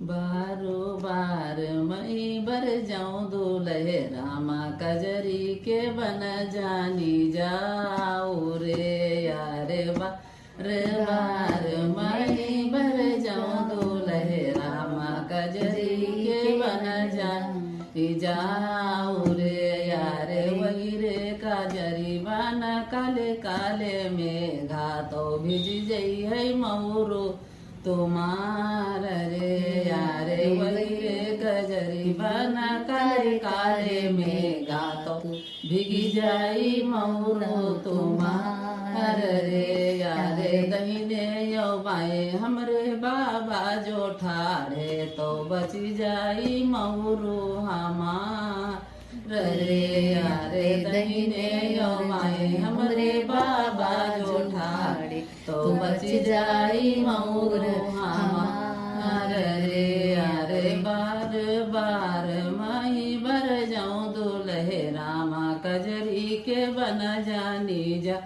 बारो बार मई बर जाऊं दूल्हे रामा कजरी के बन जानी जाओ रे यारे बार बार मई बर जाऊं दूल्हे रामा कजरी के बन जानी जाओ रे यारे वही रे काजरी बन काले काले में घातो भिज जई है मऊरो तुम्हार रे यारे वही रे गजरी बना काले काले में गातो भीगी जाई मऊरो तुम्हार रे यारे दहीने यो बाए हमरे बाबा जो ठाड़े तो बची जाई मऊरो हमार रे यारे दहीने यो बाए हमरे बाबा जो ठाड़े तो बच जाई मऊर हमार रे यारे बार बार माई बर जाऊं दूल्हे रामा कजरी के बन जानी जा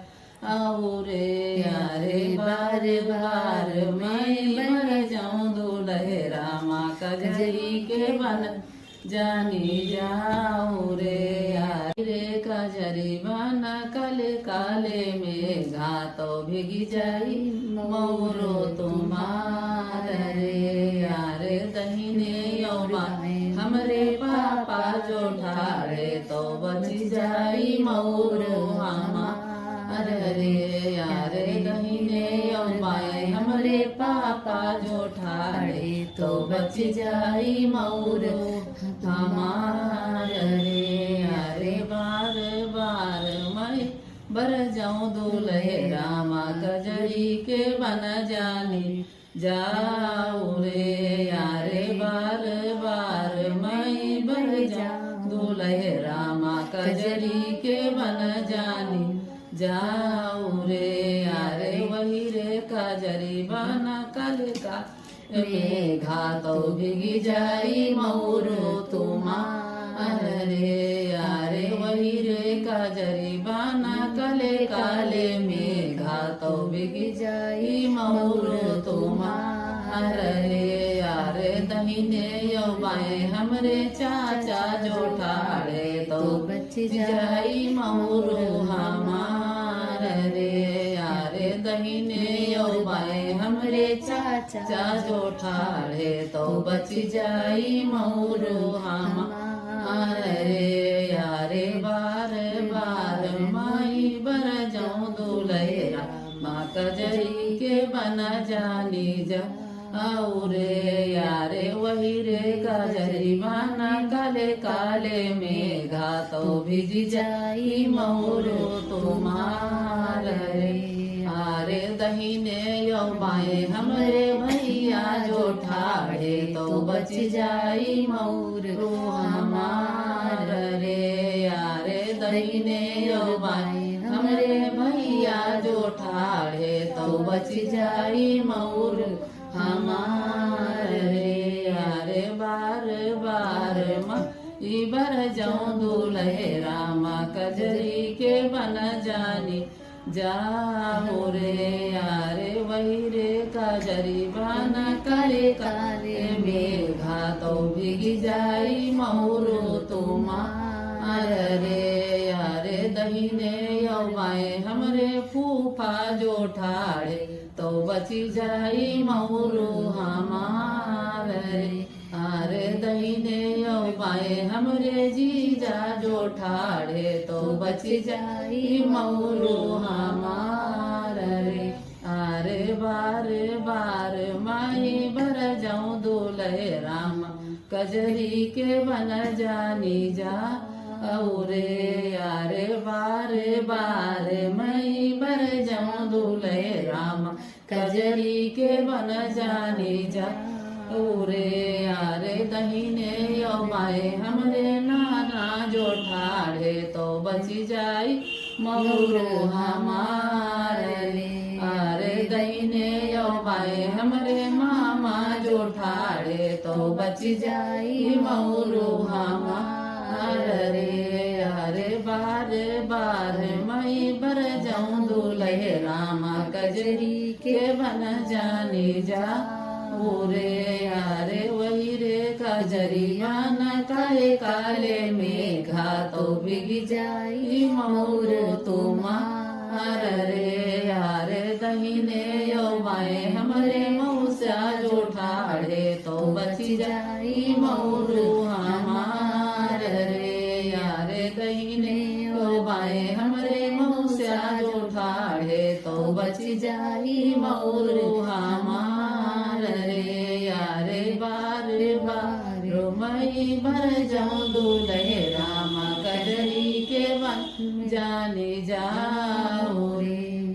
आओ रे यारे बार बार माई बर जाऊं दूल्हे रामा कजरी के बन जानी जाओ रे यार रे कजरी बना काले काले में घातो भिगी जाई मऊरो तुम्हार रे यार दहीने यौमा हमरे पापा जो ठाड़े तो बची जाई मऊरो हमार रे यार दहीने यौमाए हमरे पापा जो ठाड़े तो बच जाई मऊरो हमार रे यारे बार बार मैं बर जाऊं दूल्हे रामा कजरी के बन जानी जाओ रे यारे बार बार मैं बर जाऊं दूल्हे रामा कजरी के बन जानी जाओ रे यारे वही रे कजरी बना कल का घातो भिगी जाई मऊरो तुम्हार रे यारे वही रे काजरी बाना काले काले में घातो भिगी जाई मऊरो तुम्हार रे यारे दहीने यो बाए हमरे चाचा जो ठाड़े तो बच जाई मऊरो हमार रे यारे दहीने यो बाए हमरे चाचा जो ठाड़े तो बच जाई मऊरो हमार रे यारे बार बार माई बर जाऊं दूल्हे रामा कजरी के बन जानी जा आओ रे यारे वही रे कजरी बना काले काले में घातो भिज जाई मऊरो तुम्हार रे यारे दहीने यो बाए हमरे भैया जो ठाड़े तो बच जाई मऊरो हमार रे यारे दहीने यो बाए हमरे भैया जो ठाड़े तो बच जाई मऊरो हमार रे यारे बार बार मई बर जाऊं दूल्हे रामा कजरी के बन जानी जाओ रे यारे वही रे कजरी बना काले काले में घातो भिगी जाई मऊरो तुम्हार रे यारे दहीने यो बाए हमरे फूफा जो ठाड़े तो बची जाई मऊरो हमार रे अरे दहीने यो बाए हमरे जीजा जो ठाड़े तो बच जाई मऊरो हमार रे अरे बार बार माई बर जाऊं दूल्हे रामा कजरी के बन जानी जा रे यारे बार बार मई बर जाऊं दूल्हे रामा कजरी के बन जानी जा रे यारे दहीने यो बाए हमरे नाना जो ठाड़े तो बची जाई मऊरो हमार रे अरे दहीने यो बाए हमरे मामा जो ठाड़े तो बच जाई मऊरो हमार रे यारे बार बार मई बर जाऊं दूल्हे रामा कजरी के बन जानी जा रे यारे कजरी बन काले काले मेघा तो बिग जाई मोर तुम्हार रे यार दहीने यो बाएं हमरे मौसा जो ठाड़े तो बची जाई मोर हमार रे यार दहीने यो बाएं हमरे मौसा जो ठाड़े तो बची जाई मोर हमार रे यार बार बार मई भर जाऊं दूल्हे रामा कजरी के बन जाने जा